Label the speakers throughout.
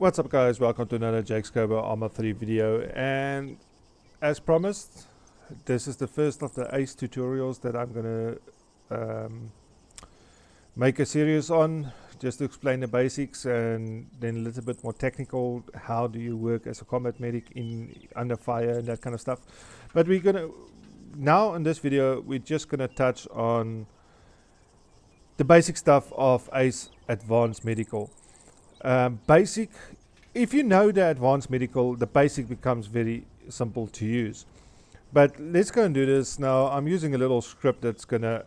Speaker 1: What's up guys, welcome to another Jake's Cover Arma3 video, and as promised this is the first of the ACE tutorials that I'm gonna make a series on, just to explain the basics and then a little bit more technical. How do you work as a combat medic under fire and that kind of stuff. But we're gonna now in this video we're just gonna touch on the basic stuff of ACE Advanced Medical. Basic, if you know the Advanced Medical, the basic becomes very simple to use. But let's go and do this now. I'm using a little script that's gonna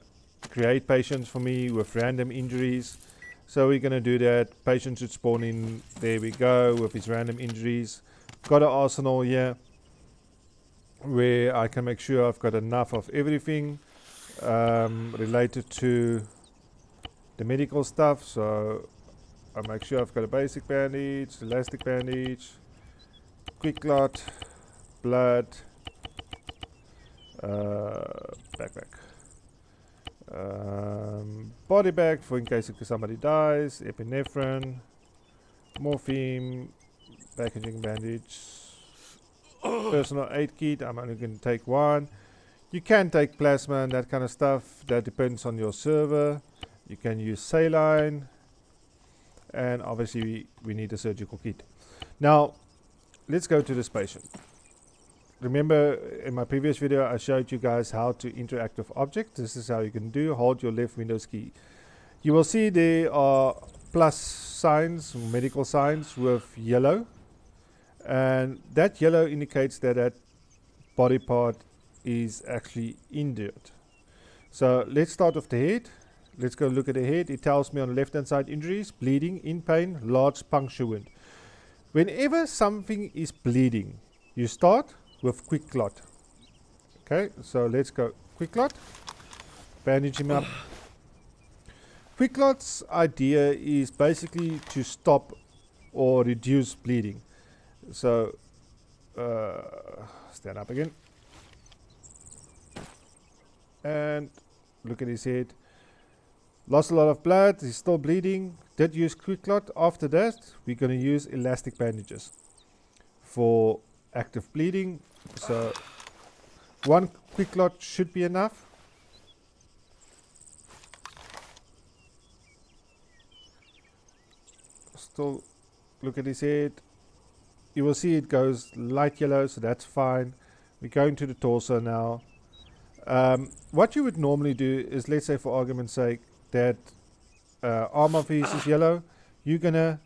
Speaker 1: create patients for me with random injuries. So we're gonna do that. Patient should spawn in, there we go, with his random injuries. Got an arsenal here where I can make sure I've got enough of everything related to the medical stuff. So I make sure I've got a basic bandage, elastic bandage, quick clot, blood, backpack, body bag for in case somebody dies, epinephrine, morphine, packaging bandage, personal aid kit. I'm only going to take one. You can take plasma and that kind of stuff. That depends on your server. You can use saline. And obviously we need a surgical kit. Now let's go to this patient. Remember in my previous video I showed you guys how to interact with objects. This is how you can do. Hold your left Windows key. You will see there are plus signs, medical signs with yellow, and that yellow indicates that that body part is actually injured. So let's start with the head. Let's go look at the head. It tells me on the left hand side injuries, bleeding, in pain, large puncture wound. Whenever something is bleeding, you start with quick clot. Okay, so let's go quick clot. Bandage him up. Quick clot's idea is basically to stop or reduce bleeding. So stand up again and look at his head. Lost a lot of blood, he's still bleeding. Did use quick clot. After that we're going to use elastic bandages for active bleeding. So one quick clot should be enough. Still look at his head. You will see it goes light yellow, so that's fine. We're going to the torso now. What you would normally do is, let's say for argument's sake that Arma3 is yellow, you're gonna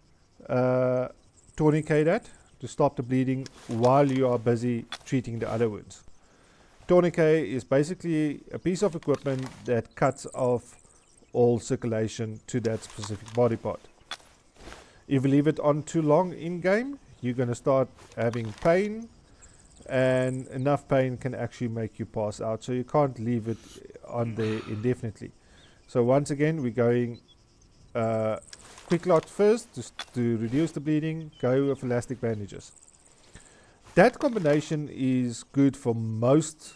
Speaker 1: tourniquet that to stop the bleeding while you are busy treating the other wounds. Tourniquet is basically a piece of equipment that cuts off all circulation to that specific body part. If you leave it on too long in game, you're gonna start having pain, and enough pain can actually make you pass out, so you can't leave it on there indefinitely. So once again we're going quick clot first to reduce the bleeding, go with elastic bandages. That combination is good for most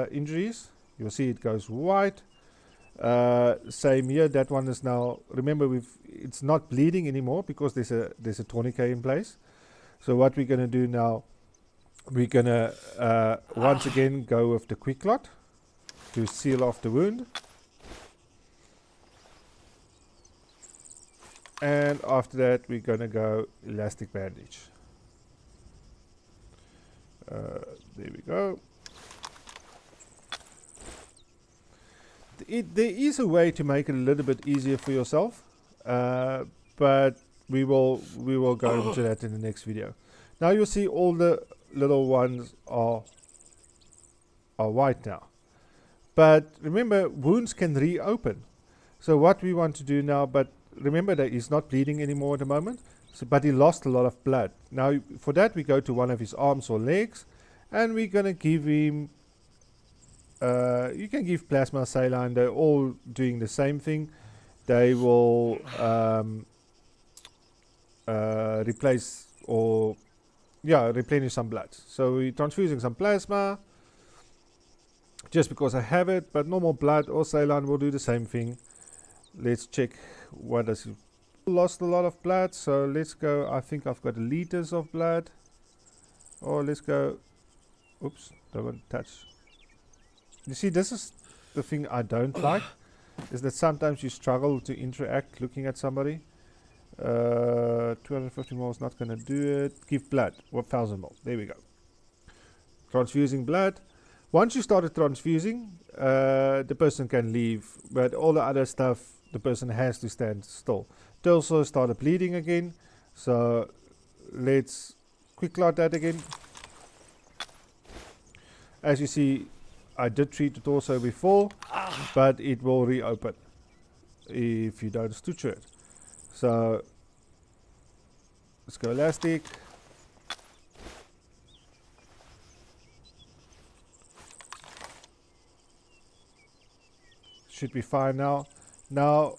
Speaker 1: injuries. You'll see it goes white. Same here, that one is now, remember it's not bleeding anymore because there's a tourniquet in place. So what we're going to do now, we're going to once again go with the quick clot to seal off the wound. And after that we're going to go elastic bandage. There we go. There is a way to make it a little bit easier for yourself, but we will go into that in the next video. Now you'll see all the little ones are white now, but remember wounds can reopen. So what we want to do now, but remember that he's not bleeding anymore at the moment, so, but he lost a lot of blood. Now for that we go to one of his arms or legs, and we're going to give him, you can give plasma, saline, they're all doing the same thing. They will replace or replenish some blood. So we're transfusing some plasma just because I have it, but normal blood or saline will do the same thing. Let's check what does it Lost a lot of blood, so let's go. I think I've got liters of blood. Or let's go. Oops, don't touch. You see, this is the thing I don't like, is that sometimes you struggle to interact looking at somebody. 250 ml is not going to do it. Give blood. 1000 ml. There we go. Transfusing blood. Once you started transfusing, the person can leave, but all the other stuff, the person has to stand still. It also started bleeding again, so let's quick clot that again. As you see, I did treat the torso before, but it will reopen if you don't suture it. So let's go elastic. Should be fine now. Now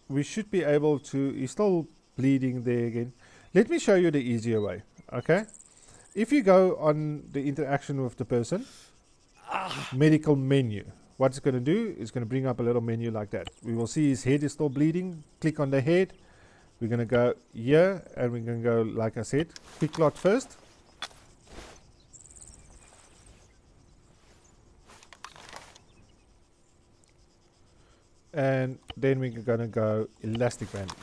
Speaker 1: we should be able to. He's still bleeding there again. Let me show you the easier way. Okay, if you go on the interaction with the person, medical menu, what it's going to do is going to bring up a little menu like that. We will see his head is still bleeding. Click on the head. We're going to go here, and we're going to go, like I said, quick clot first. And then we're going to go elastic bandage.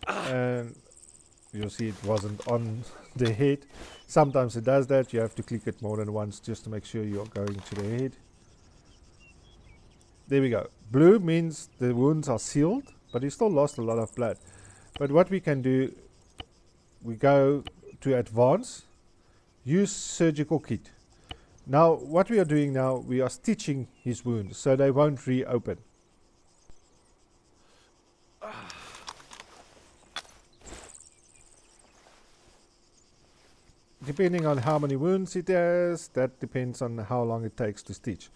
Speaker 1: And you'll see it wasn't on the head. Sometimes it does that. You have to click it more than once just to make sure you're going to the head. There we go. Blue means the wounds are sealed, but he still lost a lot of blood. But what we can do, we go to advance, use surgical kit. Now what we are doing now, we are stitching his wounds so they won't reopen. Depending on how many wounds it has, that depends on how long it takes to stitch.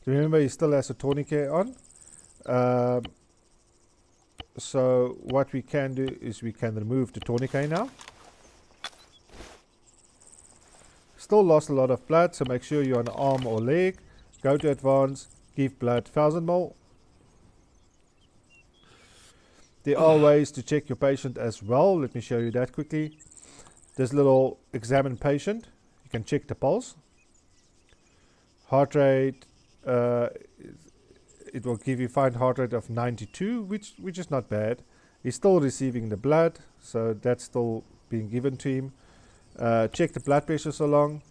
Speaker 1: Remember, he still has a tourniquet on. So what we can do is we can remove the tourniquet now. Still lost a lot of blood, so make sure you're on arm or leg. Go to advance, give blood 1000 ml. There are ways to check your patient as well. Let me show you that quickly. This little examine patient, you can check the pulse, heart rate. It will give you fine heart rate of 92, which is not bad. He's still receiving the blood, so that's still being given to him. Check the blood pressure so long.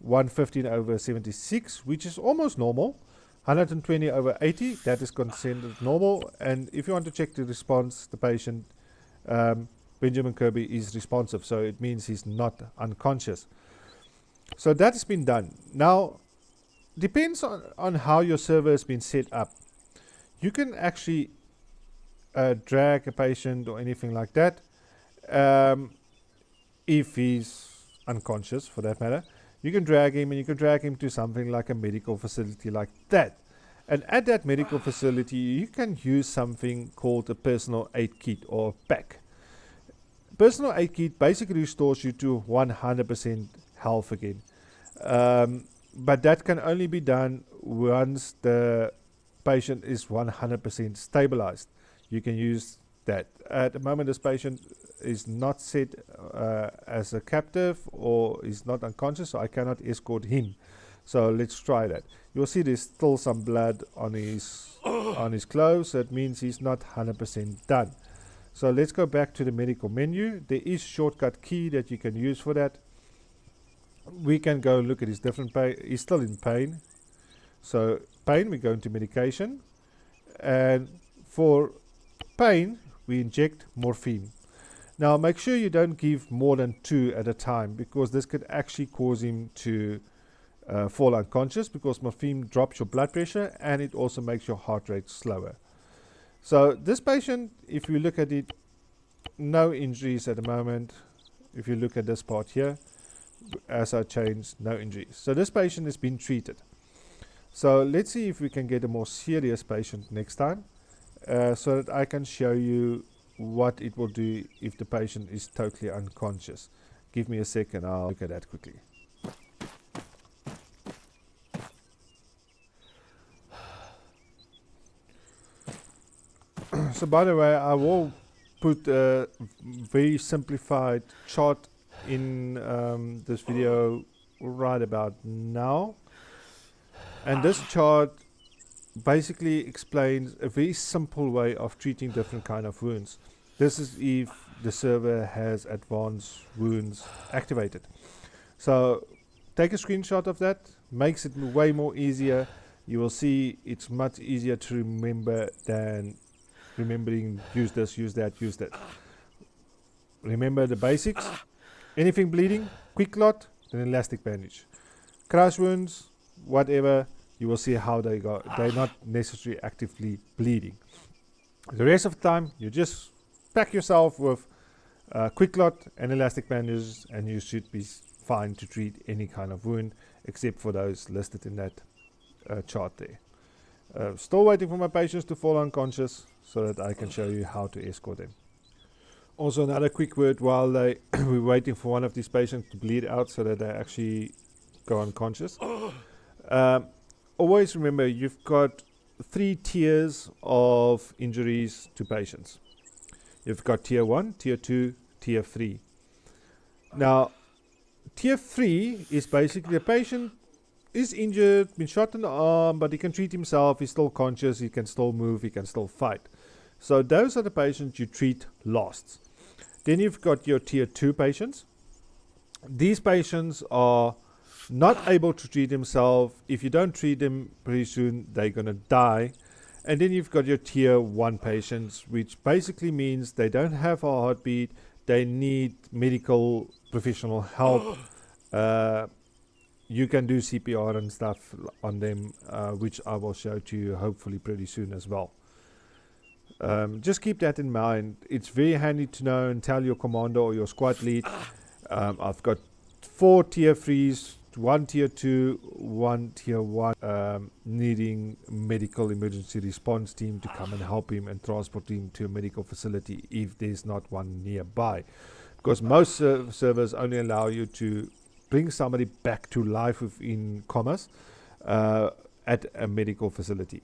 Speaker 1: 115/76, which is almost normal. 120/80, that is considered normal. And if you want to check the response, the patient, Benjamin Kirby is responsive, so it means he's not unconscious. So that's been done. Now, depends on how your server has been set up. You can actually drag a patient or anything like that. If he's unconscious, for that matter, you can drag him, and you can drag him to something like a medical facility like that. And at that medical facility, you can use something called a personal aid kit or a pack. Personal aid kit basically restores you to 100% health again. But that can only be done once the patient is 100% stabilized. You can use that. At the moment, this patient is not set as a captive or is not unconscious, so I cannot escort him. So let's try that. You'll see there's still some blood on his clothes. So it means he's not 100% done. So let's go back to the medical menu. There is shortcut key that you can use for that. We can go look at his different pain. He's still in pain. So pain, we go into medication. And for pain, we inject morphine. Now make sure you don't give more than 2 at a time, because this could actually cause him to fall unconscious, because morphine drops your blood pressure and it also makes your heart rate slower. So this patient, if you look at it, no injuries at the moment. If you look at this part here, as I changed, no injuries. So this patient has been treated. So let's see if we can get a more serious patient next time, so that I can show you what it will do if the patient is totally unconscious. Give me a sec and I'll look at that quickly. So by the way, I will put a very simplified chart in this video right about now. And this chart basically explains a very simple way of treating different kind of wounds. This is if the server has advanced wounds activated. So take a screenshot of that, makes it way more easier. You will see it's much easier to remember than remembering use this, use that, use that. Remember the basics. Anything bleeding, quick clot, then elastic bandage. Crush wounds, whatever, you will see how they go. They're not necessarily actively bleeding. The rest of the time, you just pack yourself with quick clot and elastic bandages, and you should be fine to treat any kind of wound, except for those listed in that chart there. Still waiting for my patients to fall unconscious so that I can show you how to escort them. Also, another quick word while we're waiting for one of these patients to bleed out so that they actually go unconscious. Always remember, you've got 3 tiers of injuries to patients. You've got tier 1, tier 2, tier 3. Now, tier 3 is basically a patient is injured, been shot in the arm, but he can treat himself, he's still conscious, he can still move, he can still fight. So those are the patients you treat last. Then you've got your tier 2 patients. These patients are not able to treat themselves. If you don't treat them pretty soon, they're going to die. And then you've got your tier 1 patients, which basically means they don't have a heartbeat, they need medical professional help. You can do CPR and stuff on them, which I will show to you hopefully pretty soon as well. Just keep that in mind. It's very handy to know and tell your commander or your squad lead. I've got 4 tier 3s, 1 tier 2, 1 tier 1, needing medical emergency response team to come and help him and transport him to a medical facility if there's not one nearby. Because most servers only allow you to bring somebody back to life within commas at a medical facility.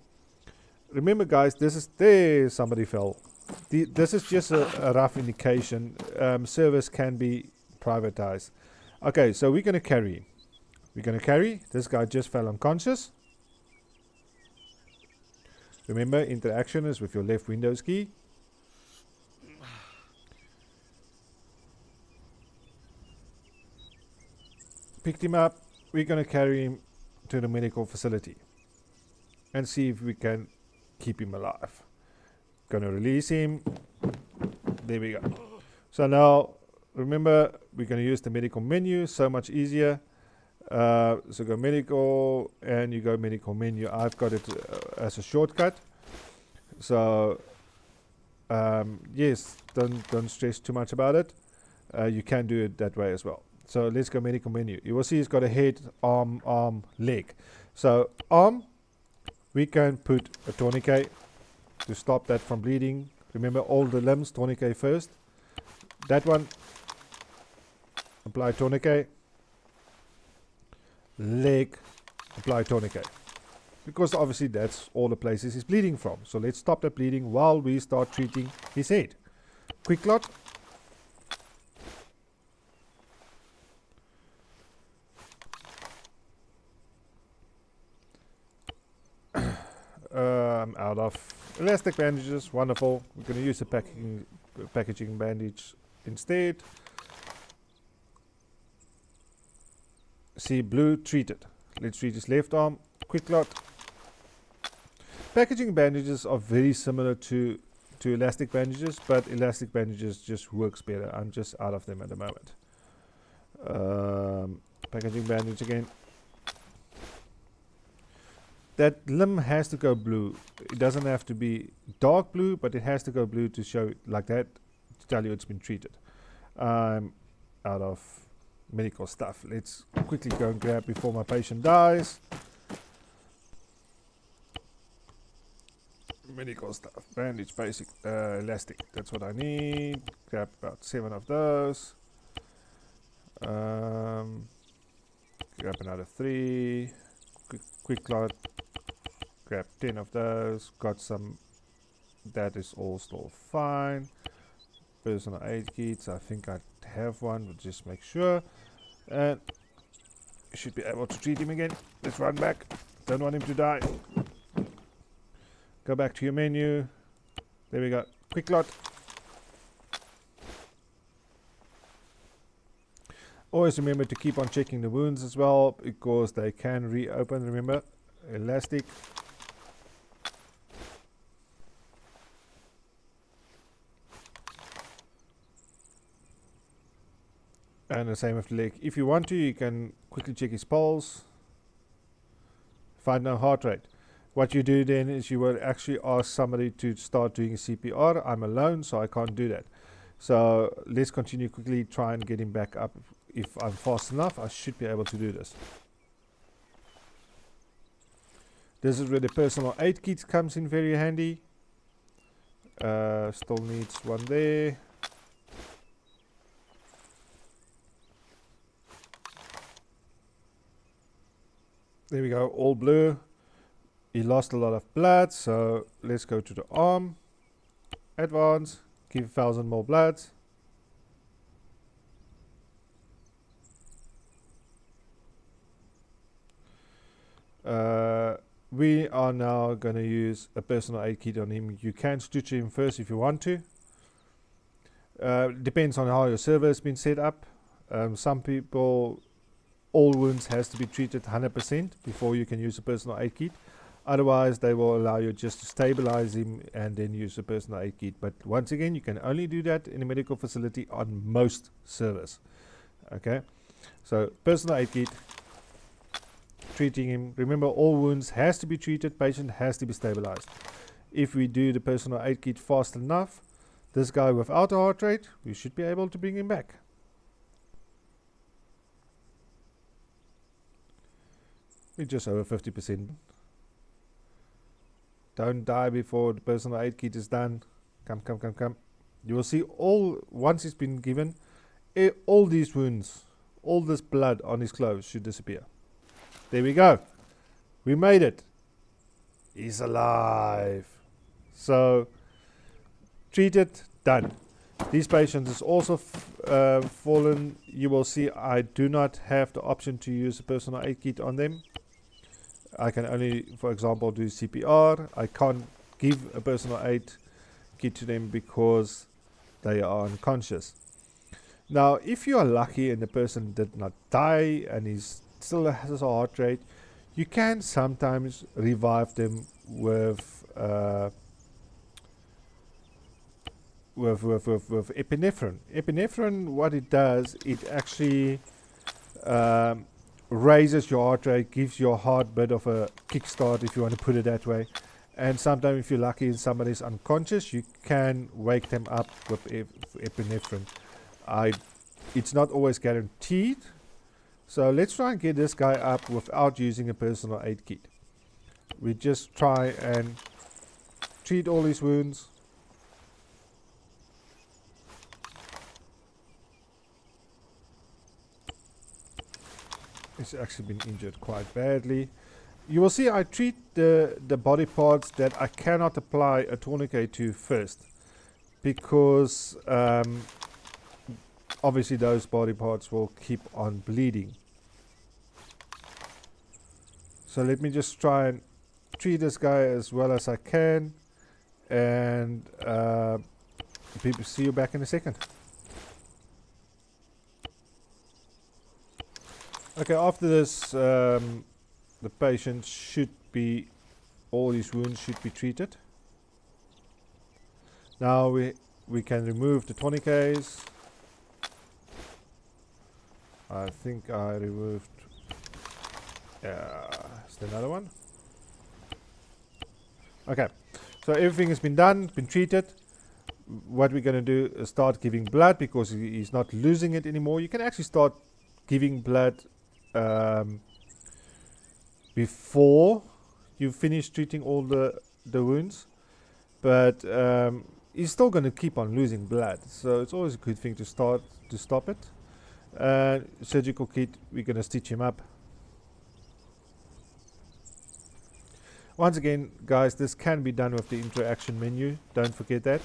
Speaker 1: Remember guys, there somebody fell. This is just a rough indication. Servers can be privatized. Okay, so we're going to carry. This guy just fell unconscious. Remember, interaction is with your left Windows key. Picked him up. We're going to carry him to the medical facility and see if we can keep him alive. Going to release him. There we go. So now, remember, we're going to use the medical menu. So much easier. So go medical, and you go medical menu. I've got it as a shortcut. So yes, don't stress too much about it. You can do it that way as well. So let's go medical menu. You will see it's got a head, arm, leg. So arm, we can put a tourniquet to stop that from bleeding. Remember, all the limbs, tourniquet first. That one, apply tourniquet. Leg, apply tourniquet. Because obviously that's all the places he's bleeding from. So let's stop that bleeding while we start treating his head. Quick clot. Out of elastic bandages, wonderful. We're going to use a packaging bandage instead. See, blue, treated. Let's treat his left arm. Quick clot. Packaging bandages are very similar to elastic bandages, but elastic bandages just works better. I'm just out of them at the moment. Packaging bandage again. That limb has to go blue. It doesn't have to be dark blue, but it has to go blue to show like that, to tell you it's been treated. I'm out of medical stuff. Let's quickly go and grab before my patient dies. Medical stuff, bandage, basic, elastic. That's what I need. Grab about 7 of those. Grab another 3. Quick clot. Grab 10 of those. Got some. That is all still fine. Personal aid kits. I think I have one, but just make sure. And you should be able to treat him again. Let's run back. Don't want him to die. Go back to your menu. There we go. Quick lot. Always remember to keep on checking the wounds as well, because they can reopen. Remember, elastic. And the same with the leg. If you want to, you can quickly check his pulse. Find no heart rate. What you do then is you will actually ask somebody to start doing CPR. I'm alone, so I can't do that. So let's continue quickly, try and get him back up. If I'm fast enough, I should be able to do this. This is where the personal aid kit comes in very handy. Still needs one there. There we go, all blue. He lost a lot of blood, so let's go to the arm. Advance, give 1,000 more blood. We are now going to use a personal aid kit on him. You can stitch him first if you want to. Depends on how your server has been set up. Some people, all wounds has to be treated 100% before you can use a personal aid kit. Otherwise, they will allow you just to stabilize him and then use a personal aid kit. But once again, you can only do that in a medical facility on most servers. Okay, so personal aid kit. Treating him. Remember, all wounds has to be treated. Patient has to be stabilized. If we do the personal aid kit fast enough, this guy without a heart rate, we should be able to bring him back. We're just over 50%. Don't die before the personal aid kit is done. Come, come, come, come. You will see all, once it's been given, all these wounds, all this blood on his clothes should disappear. There we go. We made it. He's alive. So, treated, done. These patients is also fallen. You will see I do not have the option to use a personal aid kit on them. I can only, for example, do CPR. I can't give a personal aid kit to them because they are unconscious. Now, if you are lucky and the person did not die and he's still has a heart rate, you can sometimes revive them with epinephrine. Epinephrine, what it does, it actually raises your heart rate, gives your heart a bit of a kickstart, if you want to put it that way. And sometimes, if you're lucky and somebody's unconscious, you can wake them up with epinephrine. It's not always guaranteed. So let's try and get this guy up without using a personal aid kit. We just try and treat all his wounds. He's actually been injured quite badly. You will see I treat the body parts that I cannot apply a tourniquet to first, because obviously those body parts will keep on bleeding. So let me just try and treat this guy as well as I can, and people, see you back in a second. Okay, after this, the patient should be, all his wounds should be treated. Now we can remove the tourniquets. I think I removed, is there another one? Okay, so everything has been done, been treated. What we're going to do is start giving blood, because he's not losing it anymore. You can actually start giving blood before you finish treating all the wounds, but he's still going to keep on losing blood, so it's always a good thing to stop it. Surgical kit, we're going to stitch him up. Once again, guys, this can be done with the interaction menu. Don't forget that.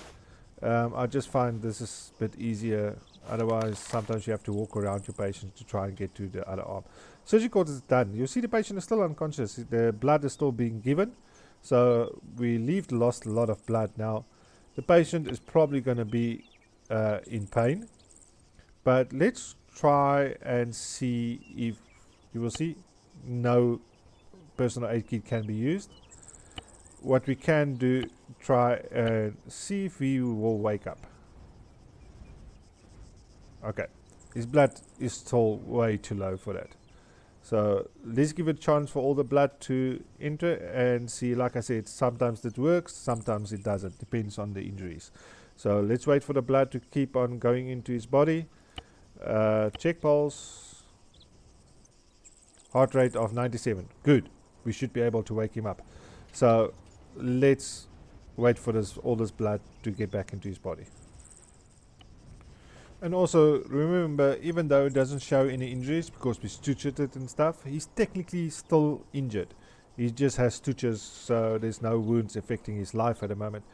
Speaker 1: I just find this is a bit easier. Otherwise, sometimes you have to walk around your patient to try and get to the other arm. Surgical is done. You see the patient is still unconscious. The blood is still being given. So we lost a lot of blood. Now, the patient is probably going to be in pain. But let's try and see if you will see no personal aid kit can be used. What we can do, try and see if he will wake up. Okay, his blood is still way too low for that. So let's give it a chance for all the blood to enter and see. Like I said, sometimes it works, sometimes it doesn't. Depends on the injuries. So let's wait for the blood to keep on going into his body. Check pulse. Heart rate of 97. Good. We should be able to wake him up. So let's wait for all this blood to get back into his body. And also remember, even though it doesn't show any injuries because we stitched it and stuff, he's technically still injured. He just has stitches, so there's no wounds affecting his life at the moment.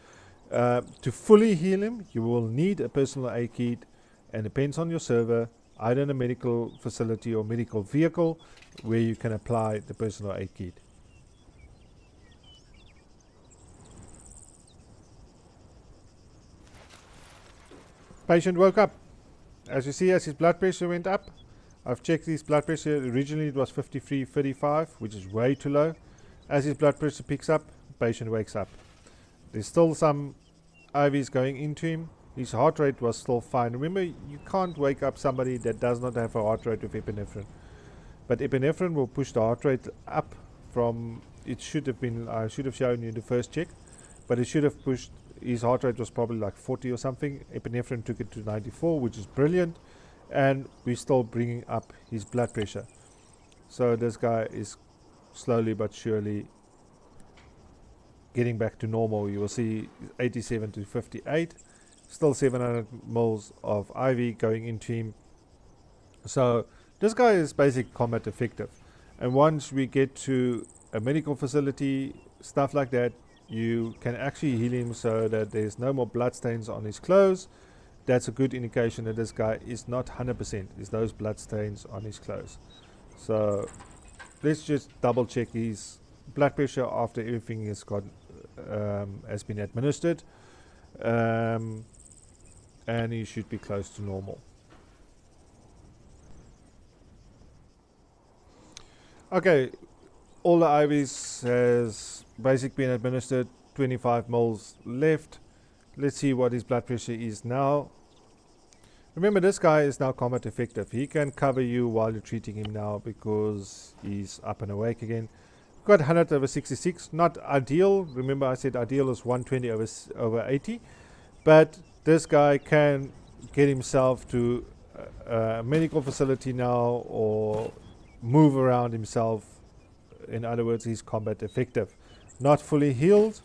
Speaker 1: To fully heal him, you will need a personal aid kit, and depends on your server, either in a medical facility or medical vehicle where you can apply the personal aid kit. Patient woke up. As you see, as his blood pressure went up, I've checked his blood pressure. Originally it was 53/35, which is way too low. As his blood pressure picks up, patient wakes up. There's still some IVs going into him. His heart rate was still fine. Remember, you can't wake up somebody that does not have a heart rate with epinephrine. But epinephrine will push the heart rate up from, it should have been, I should have shown you the first check, but it should have pushed, his heart rate was probably like 40 or something. Epinephrine took it to 94, which is brilliant. And we're still bringing up his blood pressure. So this guy is slowly but surely getting back to normal. You will see 87 to 58. Still 700 mils of IV going into him. So this guy is basic combat effective. And once we get to a medical facility, stuff like that, you can actually heal him so that there's no more blood stains on his clothes. That's a good indication that this guy is not 100%, is those blood stains on his clothes. So let's just double check his blood pressure after everything has been administered. And he should be close to normal. Okay, all the IVs has basically been administered, 25 mils left. Let's see what his blood pressure is now. Remember, this guy is now combat effective. He can cover you while you're treating him now because he's up and awake again. Got 100/66, not ideal. Remember I said ideal is 120/80. But this guy can get himself to a medical facility now or move around himself. In other words, he's combat effective. Not fully healed.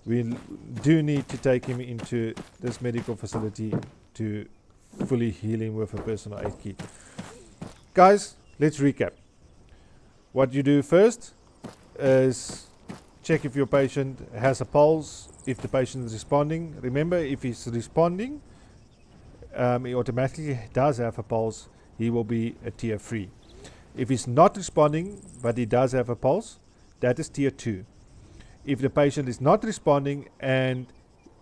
Speaker 1: We do need to take him into this medical facility to fully heal him with a personal aid kit. Guys, let's recap. What you do first is check if your patient has a pulse, if the patient is responding. Remember, if he's responding, he automatically does have a pulse. He will be a tier 3. If he's not responding, but he does have a pulse, that is tier 2. If the patient is not responding and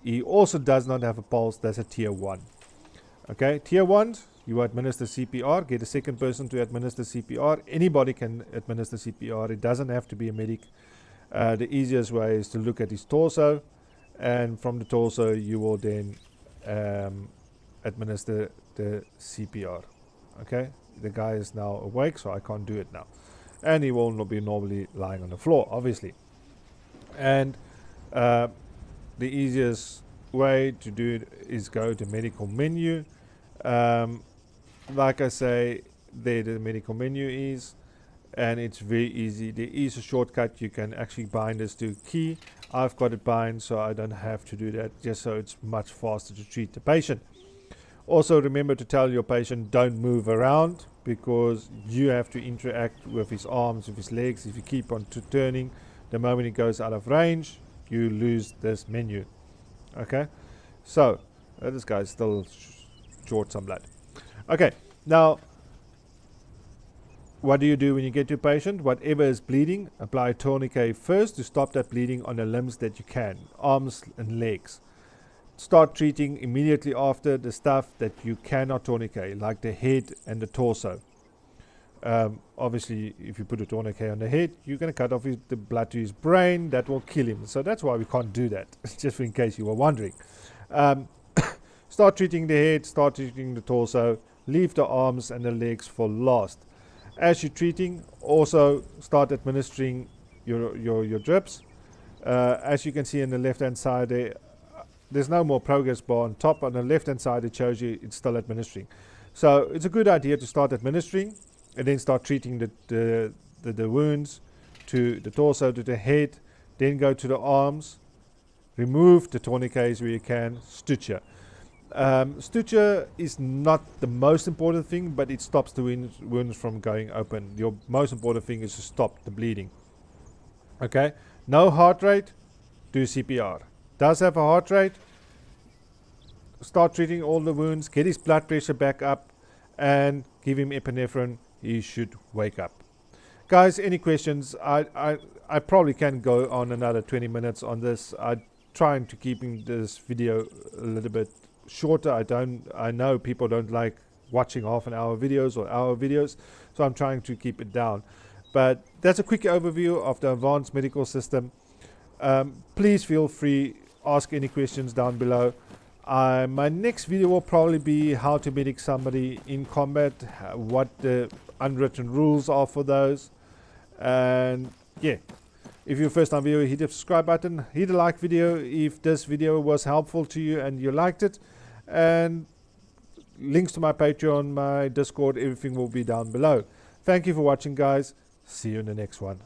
Speaker 1: he also does not have a pulse, that's a tier 1. Okay, tier 1, you administer CPR, get a second person to administer CPR. Anybody can administer CPR, it doesn't have to be a medic. The easiest way is to look at his torso, and from the torso you will then administer the CPR. Okay, the guy is now awake, so I can't do it now. And he will not be normally lying on the floor, obviously. And the easiest way to do it is go to medical menu. Like I say, there the medical menu is, and it's very easy. There is a shortcut. You can actually bind this to key. I've got it bind, so I don't have to do that, just so it's much faster to treat the patient. Also remember to tell your patient don't move around, because you have to interact with his arms, with his legs. If you keep on turning, the moment he goes out of range, you lose this menu. Okay, so this guy's still short some blood. Okay, now what do you do when you get to a patient? Whatever is bleeding, apply a tourniquet first to stop that bleeding on the limbs that you can, arms and legs. Start treating immediately after the stuff that you cannot tourniquet, like the head and the torso. Obviously, if you put a tourniquet on the head, you're going to cut off the blood to his brain. That will kill him. So that's why we can't do that, just in case you were wondering. Start treating the head, start treating the torso, leave the arms and the legs for last. As you're treating, also start administering your drips. As you can see on the left hand side there, there's no more progress bar on top. On the left hand side it shows you it's still administering. So it's a good idea to start administering and then start treating the wounds to the torso, to the head, then go to the arms, remove the tourniquets where you can, suture. Suture is not the most important thing, but it stops the wounds from going open. Your most important thing is to stop the bleeding. Okay, no heart rate, do CPR. Does have a heart rate, start treating all the wounds, get his blood pressure back up and give him epinephrine. He should wake up. Guys, any questions? I probably can go on another 20 minutes on this. I'm trying to keep this video a little bit shorter. I know people don't like watching half an hour videos or hour videos, so I'm trying to keep it down. But that's a quick overview of the advanced medical system. Please feel free, ask any questions down below. My next video will probably be how to medic somebody in combat, what the unwritten rules are for those. And yeah, if you're a first time viewer, hit the subscribe button, hit the like video if this video was helpful to you and you liked it, and links to my Patreon, my Discord, everything will be down below. Thank you for watching, guys. See you in the next one.